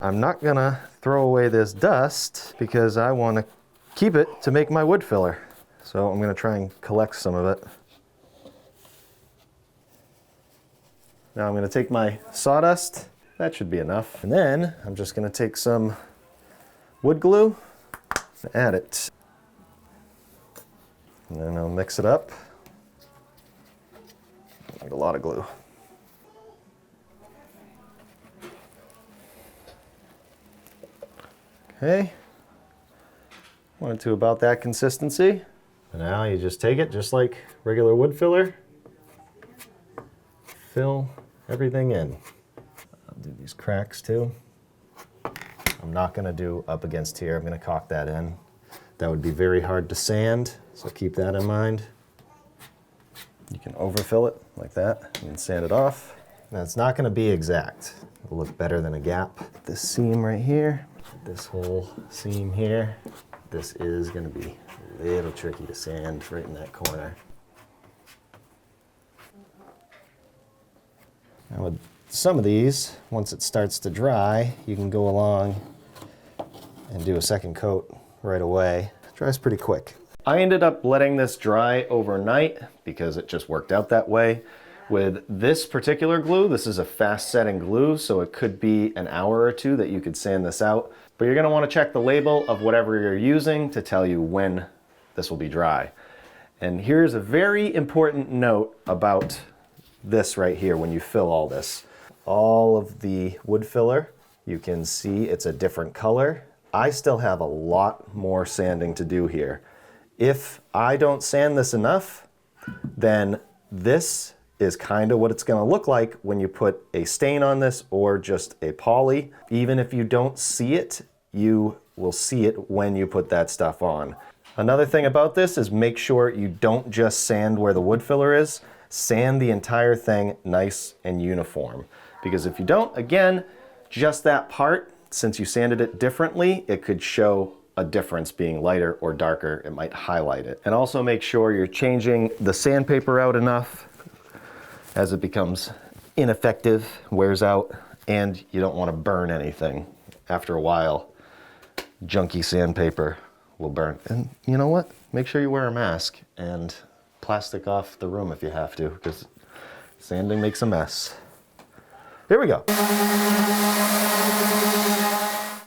I'm not gonna throw away this dust because I want to keep it to make my wood filler. So I'm gonna try and collect some of it. Now I'm gonna take my sawdust. That should be enough. And then I'm just gonna take some wood glue and add it. And then I'll mix it up. Like a lot of glue. Okay. Want it to about that consistency. And now you just take it just like regular wood filler. Fill everything in. I'll do these cracks too. I'm not gonna do up against here. I'm gonna caulk that in. That would be very hard to sand, so keep that in mind. You can overfill it like that and sand it off. Now it's not gonna be exact. It'll look better than a gap. This seam right here, this whole seam here, this is gonna be a little tricky to sand right in that corner. Now with some of these, once it starts to dry, you can go along and do a second coat right away. It dries pretty quick. I ended up letting this dry overnight because it just worked out that way. With this particular glue, this is a fast setting glue, so it could be an hour or two that you could sand this out. But you're gonna wanna check the label of whatever you're using to tell you when this will be dry. And here's a very important note about this right here when you fill all this. All of the wood filler, you can see it's a different color. I still have a lot more sanding to do here. If I don't sand this enough, then this is kind of what it's gonna look like when you put a stain on this or just a poly. Even if you don't see it, you will see it when you put that stuff on. Another thing about this is make sure you don't just sand where the wood filler is, sand the entire thing nice and uniform. Because if you don't, again, just that part, since you sanded it differently, it could show a difference being lighter or darker. It might highlight it. And also make sure you're changing the sandpaper out enough as it becomes ineffective, wears out, and you don't want to burn anything. After a while, junky sandpaper will burn. And you know what? Make sure you wear a mask and plastic off the room if you have to, because sanding makes a mess. Here we go.